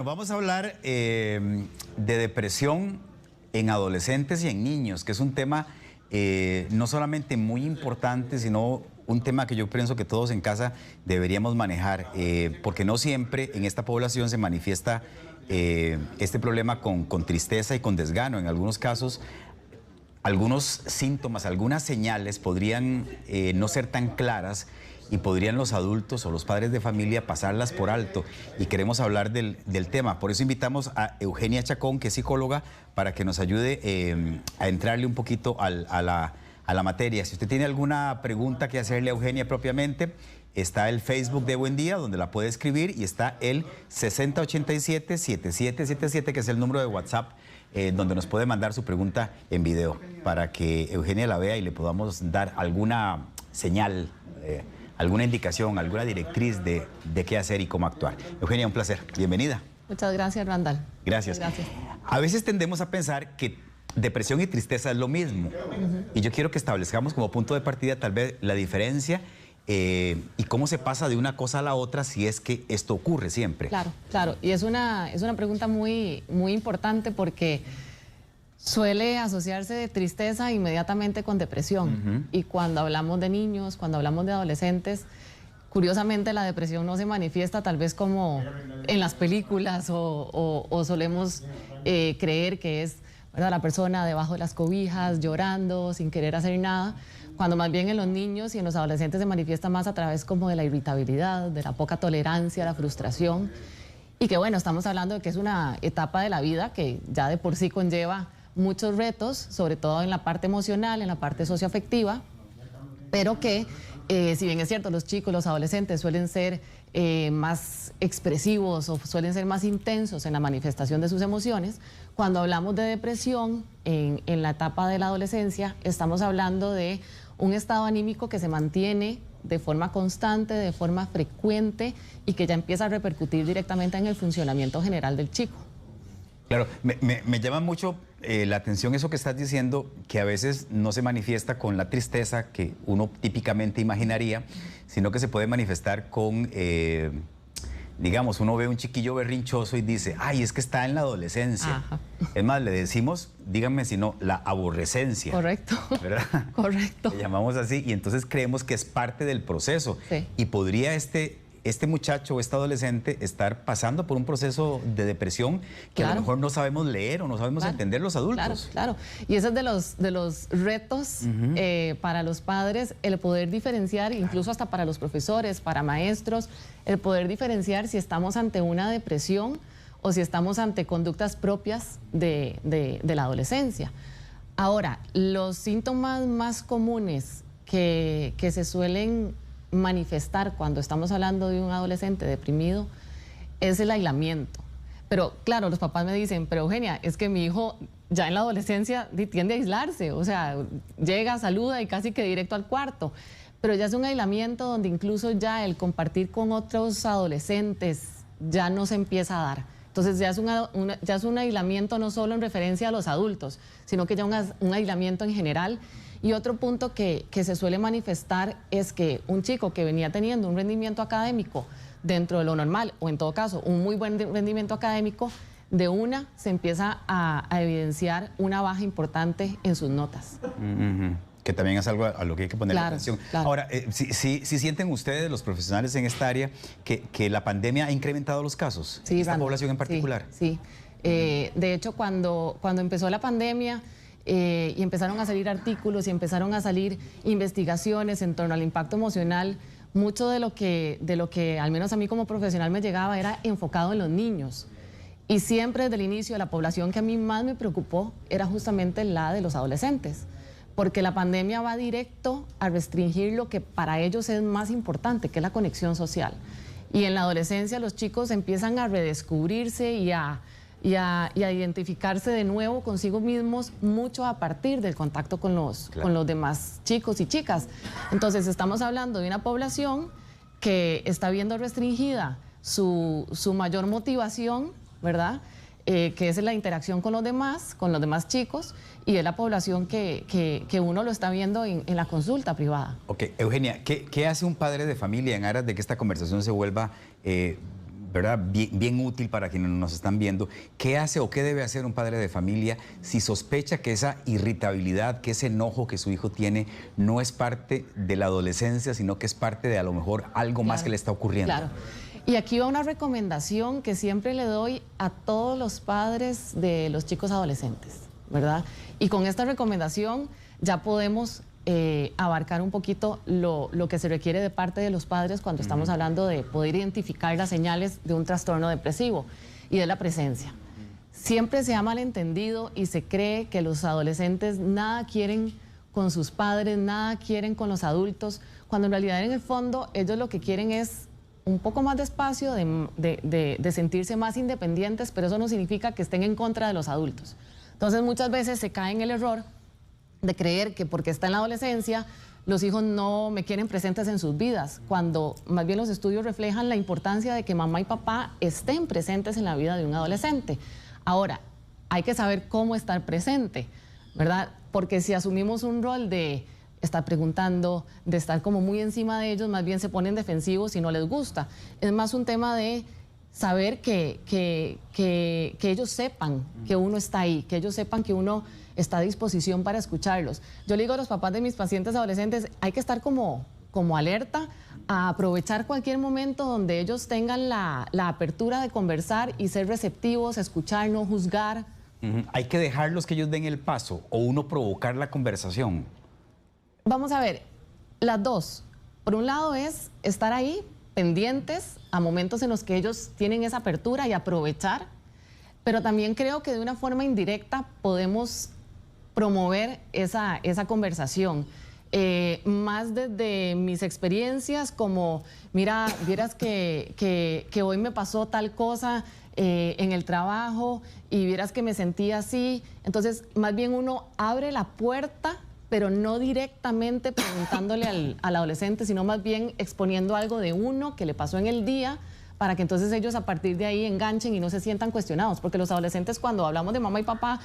Vamos a hablar de depresión en adolescentes y en niños, que es un tema no solamente muy importante, sino un tema que yo pienso que todos en casa deberíamos manejar, porque no siempre en esta población se manifiesta este problema con tristeza y con desgano. En algunos casos, algunos síntomas, algunas señales podrían no ser tan claras y podrían los adultos o los padres de familia pasarlas por alto, y queremos hablar del tema. Por eso invitamos a Eugenia Chacón, que es psicóloga, para que nos ayude a entrarle un poquito a la materia. Si usted tiene alguna pregunta que hacerle a Eugenia propiamente, está el Facebook de Buen Día, donde la puede escribir, y está el 6087-7777, que es el número de WhatsApp, donde nos puede mandar su pregunta en video, para que Eugenia la vea y le podamos dar alguna señal, alguna indicación, alguna directriz de qué hacer y cómo actuar. Eugenia, un placer. Bienvenida. Muchas gracias, Randall. Gracias. Gracias. A veces tendemos a pensar que depresión y tristeza es lo mismo. Y yo quiero que establezcamos como punto de partida tal vez la diferencia y cómo se pasa de una cosa a la otra si es que esto ocurre siempre. Claro, claro. Y es una pregunta muy importante, porque suele asociarse de tristeza inmediatamente con depresión. Y cuando hablamos de niños, cuando hablamos de adolescentes, curiosamente la depresión no se manifiesta tal vez como en las películas o solemos creer que es, ¿verdad?, la persona debajo de las cobijas, llorando, sin querer hacer nada, cuando más bien en los niños y en los adolescentes se manifiesta más a través como de la irritabilidad, de la poca tolerancia, la frustración. Y que bueno, estamos hablando de que es una etapa de la vida que ya de por sí conlleva muchos retos, sobre todo en la parte emocional, en la parte socioafectiva, pero que, si bien es cierto, los chicos, los adolescentes suelen ser más expresivos o suelen ser más intensos en la manifestación de sus emociones, cuando hablamos de depresión en la etapa de la adolescencia, estamos hablando de un estado anímico que se mantiene de forma constante, de forma frecuente, y que ya empieza a repercutir directamente en el funcionamiento general del chico. Claro, me llama mucho la atención eso que estás diciendo, que a veces no se manifiesta con la tristeza que uno típicamente imaginaría, sino que se puede manifestar con, digamos, uno ve un chiquillo berrinchoso y dice, ay, es que está en la adolescencia. Ajá. Es más, le decimos, díganme si no, la aborrecencia. Correcto. ¿Verdad? Correcto. Le llamamos así, y entonces creemos que es parte del proceso. Sí. Y podría este muchacho o este adolescente estar pasando por un proceso de depresión que a lo mejor no sabemos leer o no sabemos entender los adultos. Claro. Y ese es de los retos para los padres, el poder diferenciar, incluso hasta para los profesores, para maestros, el poder diferenciar si estamos ante una depresión o si estamos ante conductas propias de la adolescencia. Ahora, los síntomas más comunes que se suelen manifestar cuando estamos hablando de un adolescente deprimido es el aislamiento. Pero claro, los papás me dicen, pero Eugenia, es que mi hijo ya en la adolescencia tiende a aislarse, o sea, llega, saluda y casi que directo al cuarto. Pero ya es un aislamiento donde incluso ya el compartir con otros adolescentes ya no se empieza a dar. Entonces ya es un aislamiento no solo en referencia a los adultos, sino que ya un aislamiento en general. Y otro punto que se suele manifestar es que un chico que venía teniendo un rendimiento académico dentro de lo normal, o en todo caso un muy buen rendimiento académico, de una se empieza a evidenciar una baja importante en sus notas. Que también es algo a lo que hay que poner atención. Claro. Ahora, ¿sí sienten ustedes, los profesionales en esta área, que la pandemia ha incrementado los casos? Sí, ¿Esta población en particular? Sí. De hecho, cuando empezó la pandemia, y empezaron a salir artículos y empezaron a salir investigaciones en torno al impacto emocional, mucho de lo que al menos a mí como profesional me llegaba era enfocado en los niños. Y siempre desde el inicio la población que a mí más me preocupó era justamente la de los adolescentes, porque la pandemia va directo a restringir lo que para ellos es más importante, que es la conexión social. Y en la adolescencia los chicos empiezan a redescubrirse y a identificarse de nuevo consigo mismos, mucho a partir del contacto con los demás chicos y chicas. Entonces estamos hablando de una población que está viendo restringida su mayor motivación, ¿verdad? Que es la interacción con los demás chicos, y es la población que uno lo está viendo en la consulta privada. Ok, Eugenia, ¿qué hace un padre de familia en aras de que esta conversación se vuelva ¿verdad? Bien útil para quienes nos están viendo. ¿Qué hace o qué debe hacer un padre de familia si sospecha que esa irritabilidad, que ese enojo que su hijo tiene no es parte de la adolescencia, sino que es parte de a lo mejor algo más que le está ocurriendo? Claro. Y aquí va una recomendación que siempre le doy a todos los padres de los chicos adolescentes, ¿verdad? Y con esta recomendación ya podemos abarcar un poquito lo que se requiere de parte de los padres cuando estamos hablando de poder identificar las señales de un trastorno depresivo y de la presencia. Siempre se ha malentendido y se cree que los adolescentes nada quieren con sus padres, nada quieren con los adultos, cuando en realidad en el fondo ellos lo que quieren es un poco más de espacio, de sentirse más independientes, pero eso no significa que estén en contra de los adultos. Entonces muchas veces se cae en el error de creer que porque está en la adolescencia los hijos no me quieren presentes en sus vidas, cuando más bien los estudios reflejan la importancia de que mamá y papá estén presentes en la vida de un adolescente. Ahora, hay que saber cómo estar presente, ¿verdad? Porque si asumimos un rol de estar preguntando, de estar como muy encima de ellos, más bien se ponen defensivos y no les gusta. Es más un tema de saber que ellos sepan que uno está ahí, que ellos sepan que uno está a disposición para escucharlos. Yo le digo a los papás de mis pacientes adolescentes, hay que estar como alerta a aprovechar cualquier momento donde ellos tengan la apertura de conversar y ser receptivos, escuchar, no juzgar. Hay que dejarlos que ellos den el paso o uno provocar la conversación. Vamos a ver, las dos. Por un lado es estar ahí, pendientes a momentos en los que ellos tienen esa apertura y aprovechar, pero también creo que de una forma indirecta podemos promover esa conversación. Más desde mis experiencias, como, mira, vieras que hoy me pasó tal cosa en el trabajo y vieras que me sentía así. Entonces, más bien uno abre la puerta, pero no directamente preguntándole al adolescente, sino más bien exponiendo algo de uno que le pasó en el día, para que entonces ellos a partir de ahí enganchen y no se sientan cuestionados. Porque los adolescentes, cuando hablamos de mamá y papá,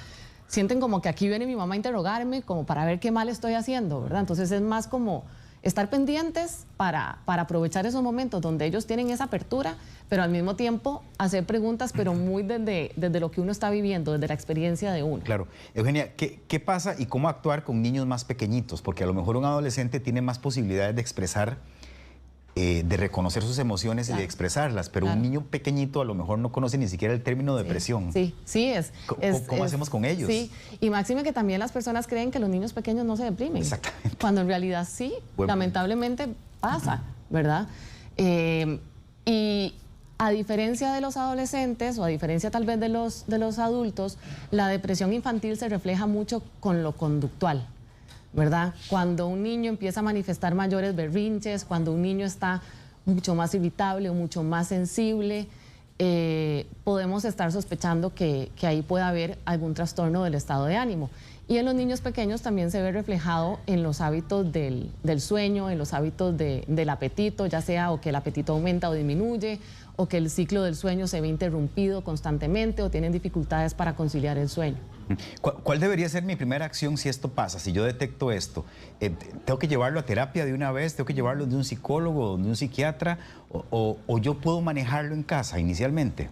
sienten como que aquí viene mi mamá a interrogarme, como para ver qué mal estoy haciendo, ¿verdad? Entonces es más como estar pendientes para aprovechar esos momentos donde ellos tienen esa apertura, pero al mismo tiempo hacer preguntas, pero muy desde lo que uno está viviendo, desde la experiencia de uno. Claro. Eugenia, ¿qué pasa y cómo actuar con niños más pequeñitos? Porque a lo mejor un adolescente tiene más posibilidades de expresar, de reconocer sus emociones y de expresarlas, pero un niño pequeñito a lo mejor no conoce ni siquiera el término depresión. Sí es. ¿Cómo hacemos con ellos? Sí, y máxime que también las personas creen que los niños pequeños no se deprimen. Exactamente. Cuando en realidad sí, lamentablemente pasa, ¿verdad? Y a diferencia de los adolescentes, o a diferencia tal vez de los adultos, la depresión infantil se refleja mucho con lo conductual, ¿verdad? Cuando un niño empieza a manifestar mayores berrinches, cuando un niño está mucho más irritable o mucho más sensible, podemos estar sospechando que ahí puede haber algún trastorno del estado de ánimo. Y en los niños pequeños también se ve reflejado en los hábitos del sueño, en los hábitos del apetito, ya sea o que el apetito aumenta o disminuye, o que el ciclo del sueño se ve interrumpido constantemente, o tienen dificultades para conciliar el sueño. ¿Cuál debería ser mi primera acción si esto pasa, si yo detecto esto? ¿Tengo que llevarlo a terapia de una vez? ¿Tengo que llevarlo de un psicólogo, de un psiquiatra? ¿O yo puedo manejarlo en casa inicialmente?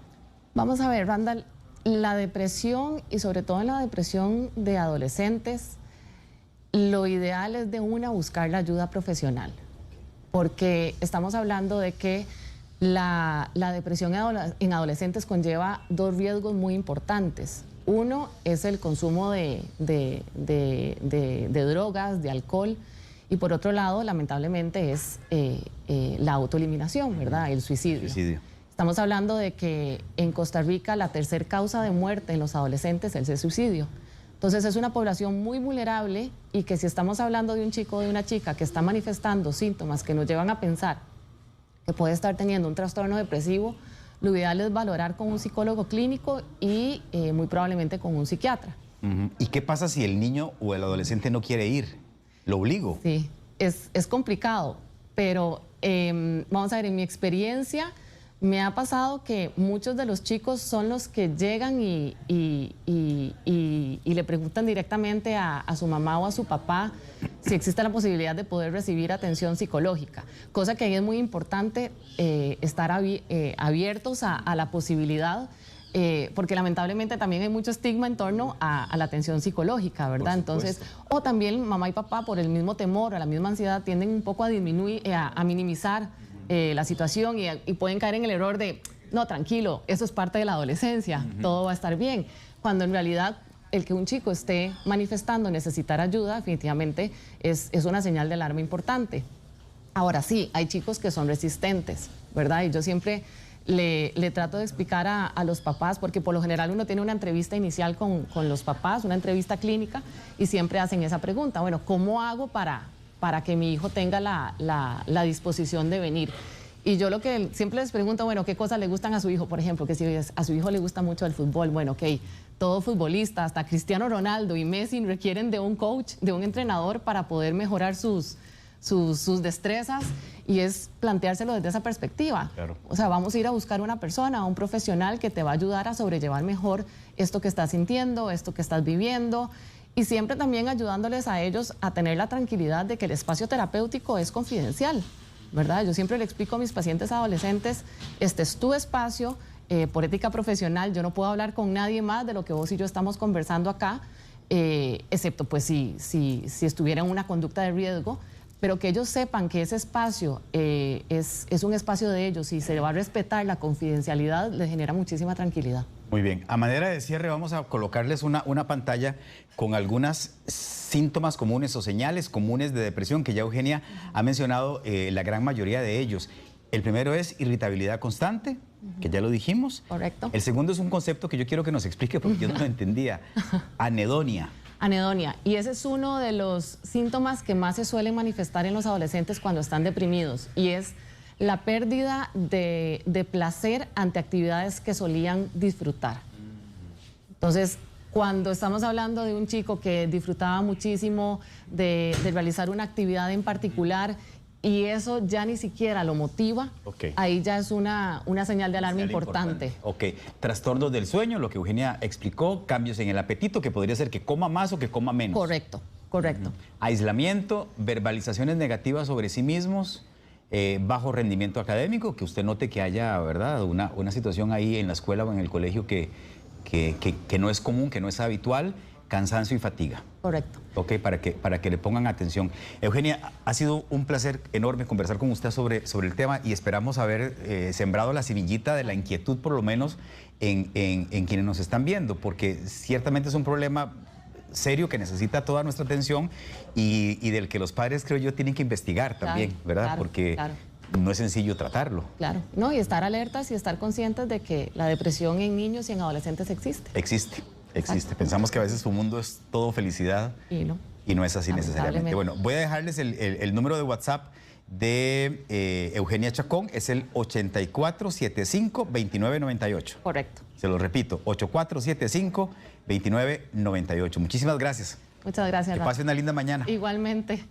Vamos a ver, Randall, la depresión, y sobre todo en la depresión de adolescentes, lo ideal es de una buscar la ayuda profesional, porque estamos hablando de que la depresión en adolescentes conlleva dos riesgos muy importantes. Uno es el consumo de drogas, de alcohol, y por otro lado, lamentablemente, es la autoeliminación, ¿verdad? El suicidio. Estamos hablando de que en Costa Rica la tercera causa de muerte en los adolescentes es el suicidio. Entonces es una población muy vulnerable, y que si estamos hablando de un chico o de una chica que está manifestando síntomas que nos llevan a pensar que puede estar teniendo un trastorno depresivo, lo ideal es valorar con un psicólogo clínico y muy probablemente con un psiquiatra. ¿Y qué pasa si el niño o el adolescente no quiere ir? ¿Lo obligo? Sí, es complicado, pero vamos a ver, en mi experiencia, Me ha pasado que muchos de los chicos son los que llegan y le preguntan directamente a su mamá o a su papá si existe la posibilidad de poder recibir atención psicológica, cosa que ahí es muy importante estar abiertos a la posibilidad, porque lamentablemente también hay mucho estigma en torno a la atención psicológica, ¿verdad? Entonces, o también mamá y papá por el mismo temor o la misma ansiedad tienden un poco a disminuir, a minimizar la situación y pueden caer en el error de, no, tranquilo, eso es parte de la adolescencia, todo va a estar bien, cuando en realidad el que un chico esté manifestando necesitar ayuda definitivamente es una señal de alarma importante. Ahora sí, hay chicos que son resistentes, ¿verdad? Y yo siempre le trato de explicar a los papás, porque por lo general uno tiene una entrevista inicial con los papás, una entrevista clínica, y siempre hacen esa pregunta, bueno, ¿cómo hago para que mi hijo tenga la disposición de venir? Y yo lo que siempre les pregunto, bueno, ¿qué cosas le gustan a su hijo? Por ejemplo, que si a su hijo le gusta mucho el fútbol, bueno, ok, todo futbolista, hasta Cristiano Ronaldo y Messi requieren de un coach, de un entrenador para poder mejorar sus destrezas, y es planteárselo desde esa perspectiva. Claro. O sea, vamos a ir a buscar una persona, un profesional que te va a ayudar a sobrellevar mejor esto que estás sintiendo, esto que estás viviendo, y siempre también ayudándoles a ellos a tener la tranquilidad de que el espacio terapéutico es confidencial, ¿verdad? Yo siempre le explico a mis pacientes adolescentes, este es tu espacio, por ética profesional, yo no puedo hablar con nadie más de lo que vos y yo estamos conversando acá, excepto pues si estuviera en una conducta de riesgo, pero que ellos sepan que ese espacio es un espacio de ellos y se va a respetar la confidencialidad, les genera muchísima tranquilidad. Muy bien, a manera de cierre vamos a colocarles una pantalla con algunos síntomas comunes o señales comunes de depresión que ya Eugenia ha mencionado, la gran mayoría de ellos. El primero es irritabilidad constante, que ya lo dijimos. Correcto. El segundo es un concepto que yo quiero que nos explique porque yo no lo entendía, anedonia. Anedonia, y ese es uno de los síntomas que más se suelen manifestar en los adolescentes cuando están deprimidos, y es la pérdida de placer ante actividades que solían disfrutar. Entonces, cuando estamos hablando de un chico que disfrutaba muchísimo de realizar una actividad en particular y eso ya ni siquiera lo motiva, ahí ya es una señal de alarma importante. Ok, trastornos del sueño, lo que Eugenia explicó, cambios en el apetito, que podría ser que coma más o que coma menos. Correcto, correcto. Aislamiento, verbalizaciones negativas sobre sí mismos, bajo rendimiento académico, que usted note que haya, ¿verdad?, una situación ahí en la escuela o en el colegio que no es común, que no es habitual, cansancio y fatiga. Correcto. Ok, para que le pongan atención. Eugenia, ha sido un placer enorme conversar con usted sobre el tema y esperamos haber sembrado la semillita de la inquietud, por lo menos, en quienes nos están viendo, porque ciertamente es un problema serio que necesita toda nuestra atención y del que los padres, creo yo, tienen que investigar también, claro, ¿verdad? Claro, porque claro, no es sencillo tratarlo. Claro, no, y estar alertas y estar conscientes de que la depresión en niños y en adolescentes existe. Existe. Exacto. Pensamos que a veces su mundo es todo felicidad y no es así necesariamente. Bueno, voy a dejarles el número de WhatsApp de Eugenia Chacón, es el 8475-2998. Correcto. Se lo repito, 8475-2998. Muchísimas gracias. Muchas gracias. Que pase una linda mañana. Igualmente.